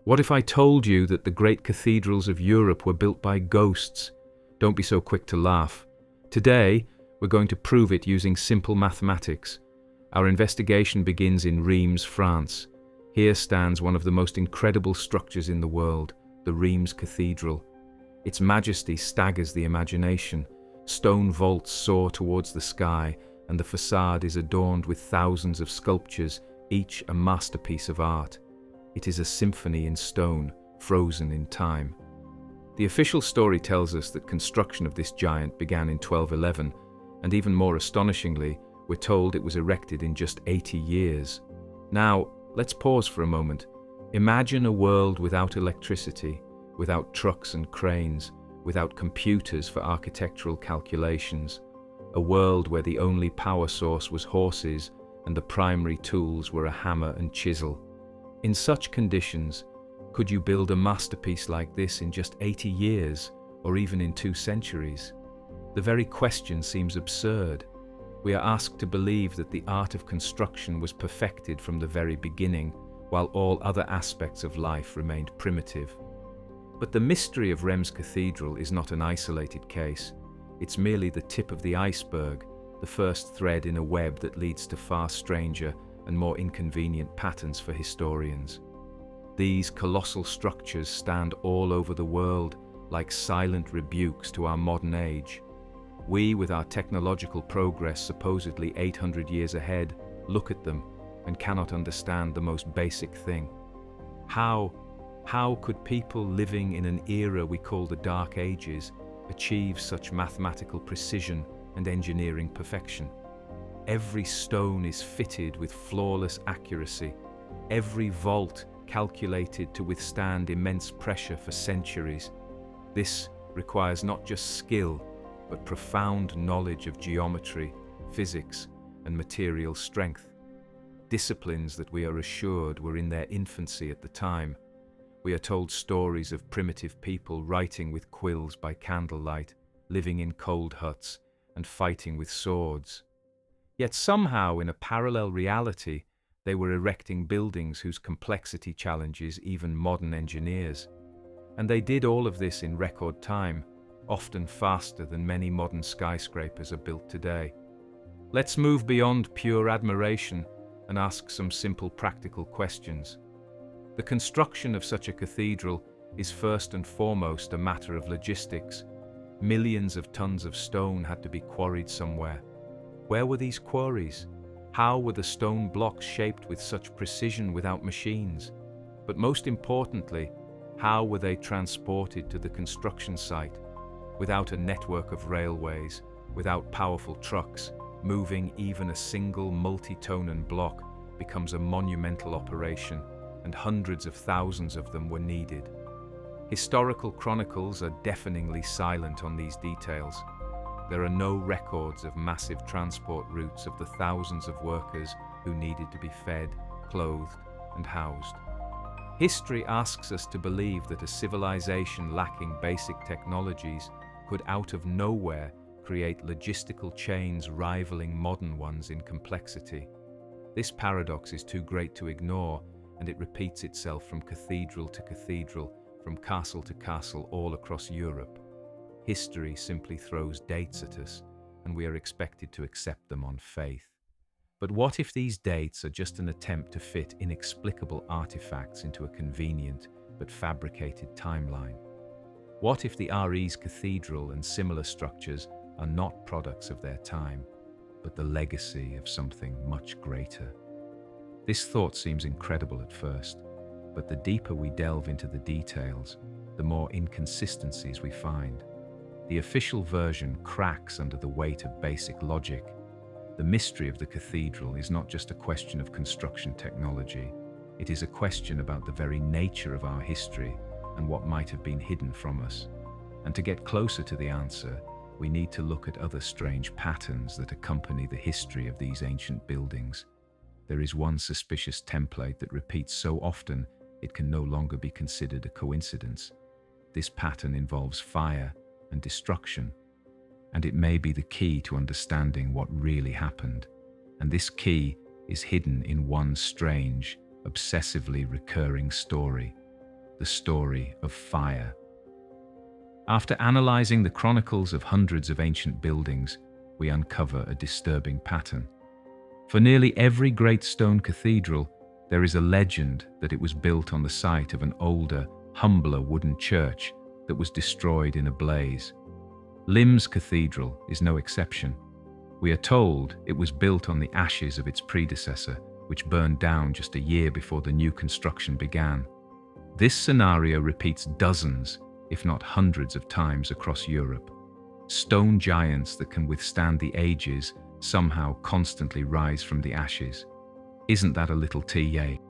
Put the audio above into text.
What if I told you that the great cathedrals of Europe were built by ghosts? Don't be so quick to laugh. Today, we're going to prove it using simple mathematics. Our investigation begins in Reims, France. Here stands one of the most incredible structures in the world, the Reims Cathedral. Its majesty staggers the imagination. Stone vaults soar towards the sky, and the facade is adorned with thousands of sculptures, each a masterpiece of art. It is a symphony in stone, frozen in time. The official story tells us that construction of this giant began in 1211, and even more astonishingly, we're told it was erected in just 80 years. Now, let's pause for a moment. Imagine a world without electricity, without trucks and cranes, without computers for architectural calculations. A world where the only power source was horses and the primary tools were a hammer and chisel. In such conditions, could you build a masterpiece like this in just 80 years, or even in 2 centuries? The very question seems absurd. We are asked to believe that the art of construction was perfected from the very beginning, while all other aspects of life remained primitive. But the mystery of Reims Cathedral is not an isolated case. It's merely the tip of the iceberg, the first thread in a web that leads to far stranger and more inconvenient patterns for historians. These colossal structures stand all over the world like silent rebukes to our modern age. We, with our technological progress supposedly 800 years ahead, look at them and cannot understand the most basic thing. How could people living in an era we call the Dark Ages achieve such mathematical precision and engineering perfection? Every stone is fitted with flawless accuracy, every vault calculated to withstand immense pressure for centuries. This requires not just skill, but profound knowledge of geometry, physics, and material strength. Disciplines that we are assured were in their infancy at the time. We are told stories of primitive people writing with quills by candlelight, living in cold huts, and fighting with swords. Yet somehow, in a parallel reality, they were erecting buildings whose complexity challenges even modern engineers. And they did all of this in record time, often faster than many modern skyscrapers are built today. Let's move beyond pure admiration and ask some simple practical questions. The construction of such a cathedral is first and foremost a matter of logistics. Millions of tons of stone had to be quarried somewhere. Where were these quarries? How were the stone blocks shaped with such precision without machines? But most importantly, how were they transported to the construction site? Without a network of railways, without powerful trucks, moving even a single multi-ton block becomes a monumental operation, and hundreds of thousands of them were needed. Historical chronicles are deafeningly silent on these details. There are no records of massive transport routes of the thousands of workers who needed to be fed, clothed, and housed. History asks us to believe that a civilization lacking basic technologies could out of nowhere create logistical chains rivaling modern ones in complexity. This paradox is too great to ignore, and it repeats itself from cathedral to cathedral, from castle to castle all across Europe. History simply throws dates at us, and we are expected to accept them on faith. But what if these dates are just an attempt to fit inexplicable artifacts into a convenient but fabricated timeline? What if the Reims Cathedral and similar structures are not products of their time, but the legacy of something much greater? This thought seems incredible at first, but the deeper we delve into the details, the more inconsistencies we find. The official version cracks under the weight of basic logic. The mystery of the cathedral is not just a question of construction technology. It is a question about the very nature of our history and what might have been hidden from us. And to get closer to the answer, we need to look at other strange patterns that accompany the history of these ancient buildings. There is one suspicious template that repeats so often it can no longer be considered a coincidence. This pattern involves fire and destruction, and it may be the key to understanding what really happened. And this key is hidden in one strange, obsessively recurring story, the story of fire. After analyzing the chronicles of hundreds of ancient buildings, we uncover a disturbing pattern. For nearly every great stone cathedral, there is a legend that it was built on the site of an older, humbler wooden church that was destroyed in a blaze. Lim's Cathedral is no exception. We are told it was built on the ashes of its predecessor, which burned down just a year before the new construction began. This scenario repeats dozens, if not hundreds of times across Europe. Stone giants that can withstand the ages somehow constantly rise from the ashes. Isn't that a little TA?